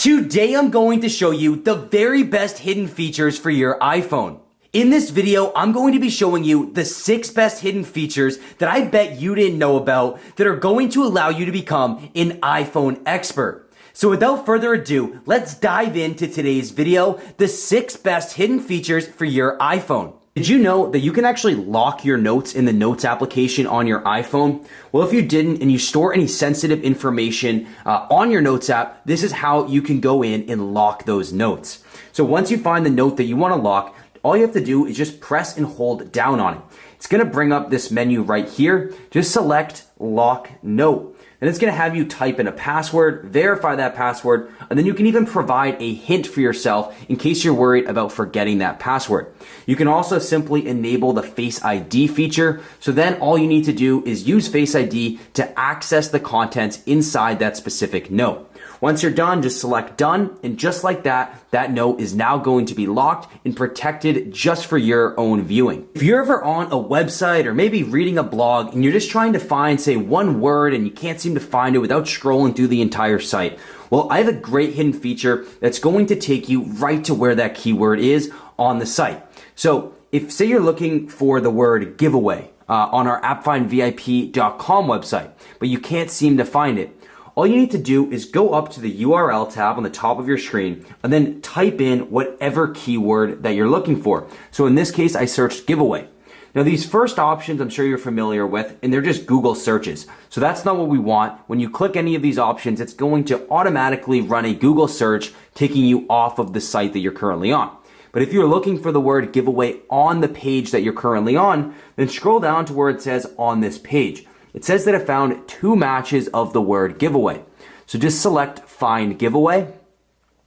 Today I'm going to show you the very best hidden features for your iPhone. In this video, I'm going to be showing you the 6 best hidden features that I bet you didn't know about that are going to allow you to become an iPhone expert. So without further ado, let's dive into today's video, the 6 best hidden features for your iPhone. Did you know that you can actually lock your notes in the Notes application on your iPhone? Well, if you didn't and you store any sensitive information on your Notes app, this is how you can go in and lock those notes. So once you find the note that you want to lock, all you have to do is just press and hold down on it. It's going to bring up this menu right here. Just select Lock Note. And it's going to have you type in a password, verify that password, and then you can even provide a hint for yourself in case you're worried about forgetting that password. You can also simply enable the Face ID feature. So then all you need to do is use Face ID to access the contents inside that specific note. Once you're done, just select done, and just like that, that note is now going to be locked and protected just for your own viewing. If you're ever on a website or maybe reading a blog and you're just trying to find, say, one word and you can't seem to find it without scrolling through the entire site, well, I have a great hidden feature that's going to take you right to where that keyword is on the site. So if, say, you're looking for the word giveaway on our AppFindVIP.com website, but you can't seem to find it, all you need to do is go up to the URL tab on the top of your screen and then type in whatever keyword that you're looking for. So in this case, I searched giveaway. Now these first options I'm sure you're familiar with, and they're just Google searches. So that's not what we want. When you click any of these options, it's going to automatically run a Google search, taking you off of the site that you're currently on. But if you're looking for the word giveaway on the page that you're currently on, then scroll down to where it says on this page. It says that it found 2 matches of the word giveaway. So just select find giveaway.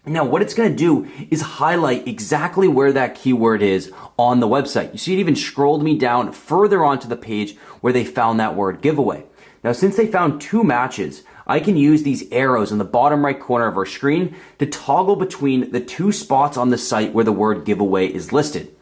Now what it's going to do is highlight exactly where that keyword is on the website. You see it even scrolled me down further onto the page where they found that word giveaway. Now since they found 2 matches, I can use these arrows in the bottom right corner of our screen to toggle between the 2 spots on the site where the word giveaway is listed.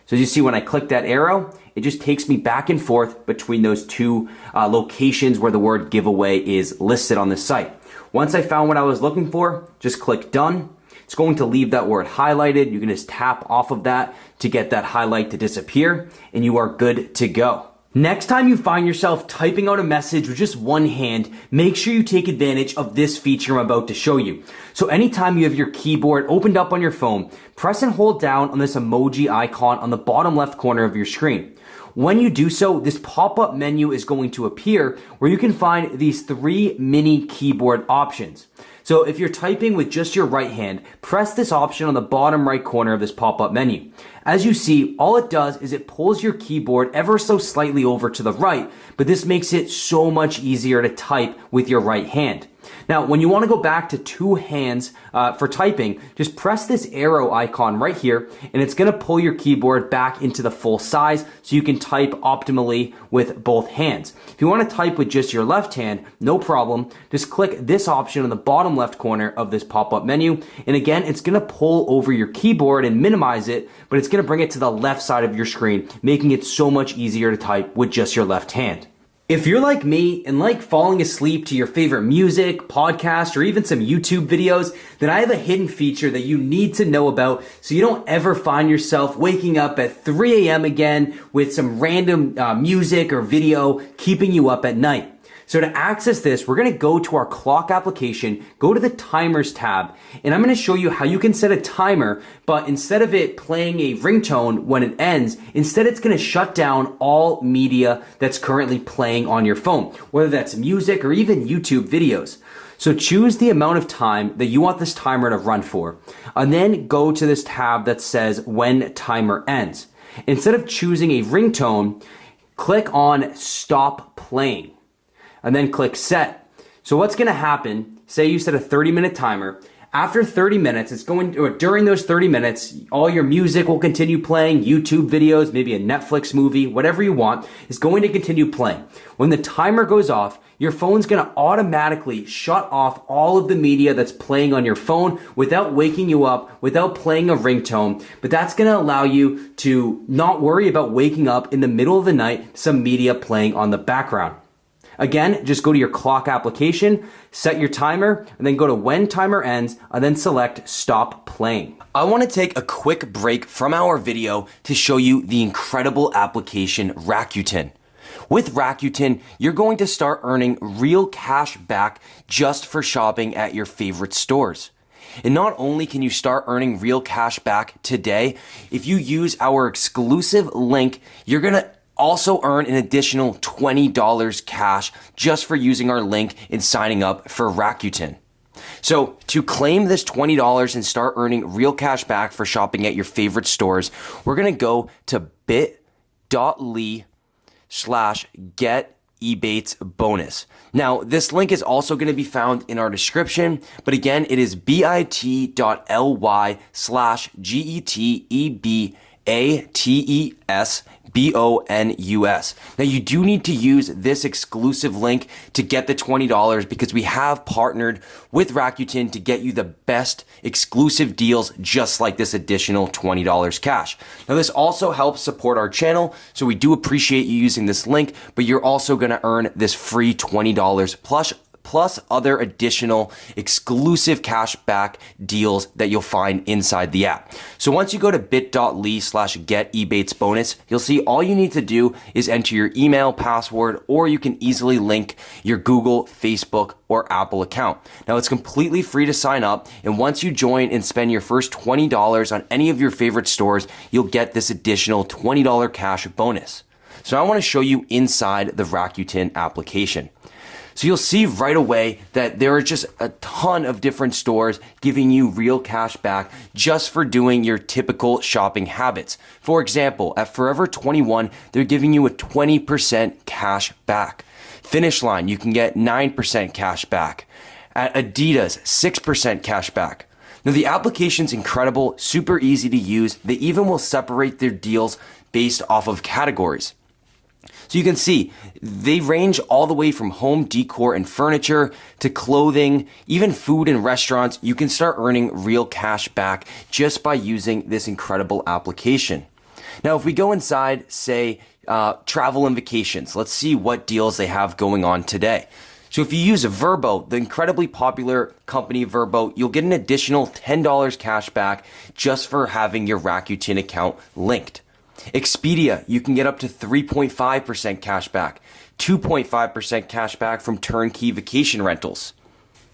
So as you see, when I click that arrow, it just takes me back and forth between those 2 locations where the word giveaway is listed on the site. Once I found what I was looking for, just click done. It's going to leave that word highlighted. You can just tap off of that to get that highlight to disappear, and you are good to go. Next time you find yourself typing out a message with just one hand, make sure you take advantage of this feature I'm about to show you. So anytime you have your keyboard opened up on your phone, press and hold down on this emoji icon on the bottom left corner of your screen. When you do so, this pop-up menu is going to appear where you can find these 3 mini keyboard options. So if you're typing with just your right hand, press this option on the bottom right corner of this pop-up menu. As you see, all it does is it pulls your keyboard ever so slightly over to the right, but this makes it so much easier to type with your right hand. Now, when you want to go back to 2 hands for typing, just press this arrow icon right here, and it's going to pull your keyboard back into the full size so you can type optimally with both hands. If you want to type with just your left hand, no problem. Just click this option on the bottom left corner of this pop-up menu, and again, it's going to pull over your keyboard and minimize it, but it's going to bring it to the left side of your screen, making it so much easier to type with just your left hand. If you're like me and like falling asleep to your favorite music, podcast, or even some YouTube videos, then I have a hidden feature that you need to know about so you don't ever find yourself waking up at 3 a.m. again with some random music or video keeping you up at night. So to access this, we're going to go to our clock application, go to the timers tab, and I'm going to show you how you can set a timer, but instead of it playing a ringtone when it ends, instead it's going to shut down all media that's currently playing on your phone, whether that's music or even YouTube videos. So choose the amount of time that you want this timer to run for, and then go to this tab that says when timer ends. Instead of choosing a ringtone, click on stop playing, and then click set. So what's going to happen, say you set a 30-minute timer, after 30 minutes, during those 30 minutes, all your music will continue playing, YouTube videos, maybe a Netflix movie, whatever you want, is going to continue playing. When the timer goes off, your phone's going to automatically shut off all of the media that's playing on your phone without waking you up, without playing a ringtone. But that's going to allow you to not worry about waking up in the middle of the night, some media playing on the background. Again, just go to your clock application, set your timer, and then go to when timer ends, and then select stop playing. I want to take a quick break from our video to show you the incredible application Rakuten. With Rakuten, you're going to start earning real cash back just for shopping at your favorite stores. And not only can you start earning real cash back today, if you use our exclusive link, you're going to also earn an additional $20 cash just for using our link and signing up for Rakuten. So to claim this $20 and start earning real cash back for shopping at your favorite stores, we're going to go to bit.ly/getebates-bonus. Now, this link is also going to be found in our description, but again, it is bit.ly/getebates-bonus. Now, you do need to use this exclusive link to get the $20 because we have partnered with Rakuten to get you the best exclusive deals just like this additional $20 cash. Now, this also helps support our channel, so we do appreciate you using this link, but you're also going to earn this free $20 plus other additional exclusive cashback deals that you'll find inside the app. So once you go to bit.ly/getebates-bonus, you'll see all you need to do is enter your email, password, or you can easily link your Google, Facebook, or Apple account. Now, it's completely free to sign up, and once you join and spend your first $20 on any of your favorite stores, you'll get this additional $20 cash bonus. So I want to show you inside the Rakuten application. So you'll see right away that there are just a ton of different stores giving you real cash back just for doing your typical shopping habits. For example, at Forever 21, they're giving you a 20% cash back. Finish Line, you can get 9% cash back. At Adidas, 6% cash back. Now, the application's incredible, super easy to use. They even will separate their deals based off of categories. So you can see they range all the way from home decor and furniture to clothing, even food and restaurants. You can start earning real cash back just by using this incredible application. Now, if we go inside, say, travel and vacations, let's see what deals they have going on today. So if you use Vrbo, the incredibly popular company Vrbo, you'll get an additional $10 cash back just for having your Rakuten account linked. Expedia, you can get up to 3.5% cash back, 2.5% cash back from turnkey vacation rentals.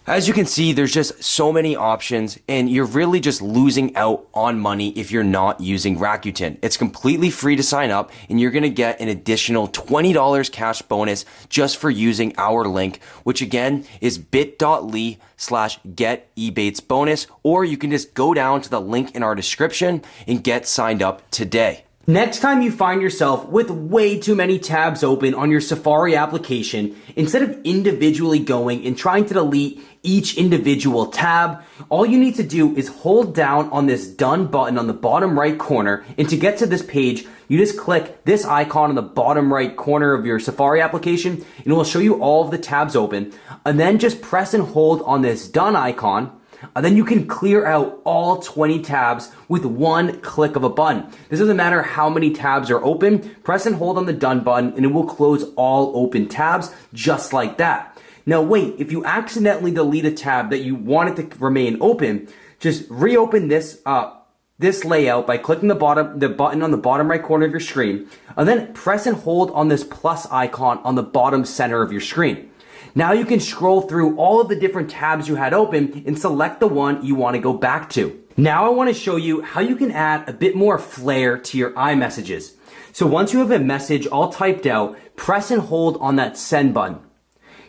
As you can see, there's just so many options, and you're really just losing out on money if you're not using Rakuten. It's completely free to sign up, and you're going to get an additional $20 cash bonus just for using our link, which again is bit.ly/getebates-bonus, or you can just go down to the link in our description and get signed up today. Next time you find yourself with way too many tabs open on your Safari application, instead of individually going and trying to delete each individual tab, all you need to do is hold down on this done button on the bottom right corner, and to get to this page, you just click this icon on the bottom right corner of your Safari application, and it will show you all of the tabs open, and then just press and hold on this done icon. And then you can clear out all 20 tabs with one click of a button. This doesn't matter how many tabs are open. Press and hold on the done button and it will close all open tabs just like that. Now wait, if you accidentally delete a tab that you want it to remain open, just reopen this layout by clicking the button on the bottom right corner of your screen, and then press and hold on this plus icon on the bottom center of your screen. Now you can scroll through all of the different tabs you had open and select the one you want to go back to. Now I want to show you how you can add a bit more flair to your iMessages. So once you have a message all typed out, press and hold on that send button.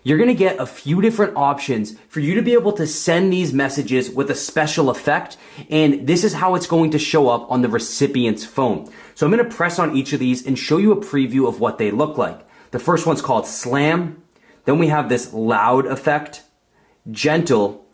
You're going to get a few different options for you to be able to send these messages with a special effect, and this is how it's going to show up on the recipient's phone. So I'm going to press on each of these and show you a preview of what they look like. The first one's called Slam. Then we have this loud effect, gentle,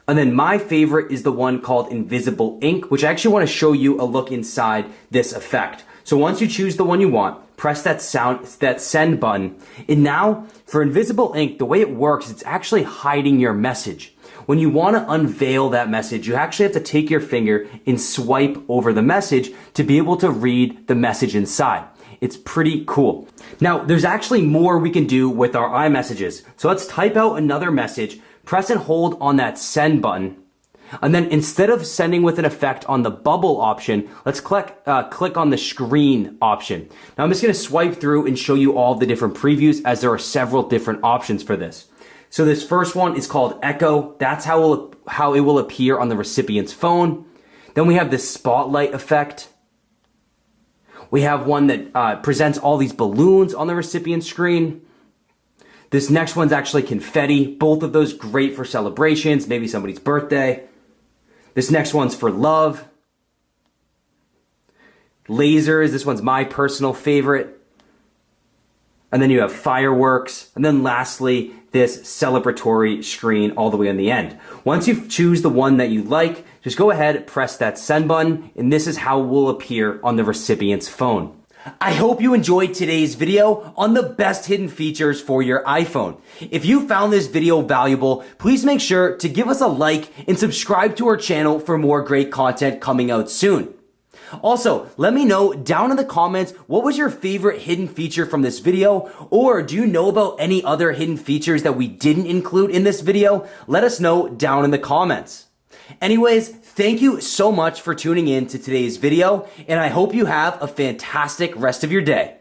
and then my favorite is the one called Invisible Ink, which I actually want to show you a look inside this effect. So once you choose the one you want, press that send button. And now for Invisible Ink, the way it works, it's actually hiding your message. When you want to unveil that message, you actually have to take your finger and swipe over the message to be able to read the message inside. It's pretty cool. Now, there's actually more we can do with our iMessages. So let's type out another message, press and hold on that send button. And then instead of sending with an effect on the bubble option, let's click on the screen option. Now I'm just going to swipe through and show you all the different previews, as there are several different options for this. So this first one is called Echo. That's how it will appear on the recipient's phone. Then we have the spotlight effect. We have one that presents all these balloons on the recipient screen. This next one's actually confetti. Both of those great for celebrations, maybe somebody's birthday. This next one's for love. Lasers, this one's my personal favorite. And then you have fireworks. And then lastly, this celebratory screen all the way on the end. Once you choose the one that you like, just go ahead, press that send button, and this is how it will appear on the recipient's phone. I hope you enjoyed today's video on the best hidden features for your iPhone. If you found this video valuable, please make sure to give us a like and subscribe to our channel for more great content coming out soon. Also, let me know down in the comments, what was your favorite hidden feature from this video? Or do you know about any other hidden features that we didn't include in this video? Let us know down in the comments. Anyways, thank you so much for tuning in to today's video, and I hope you have a fantastic rest of your day.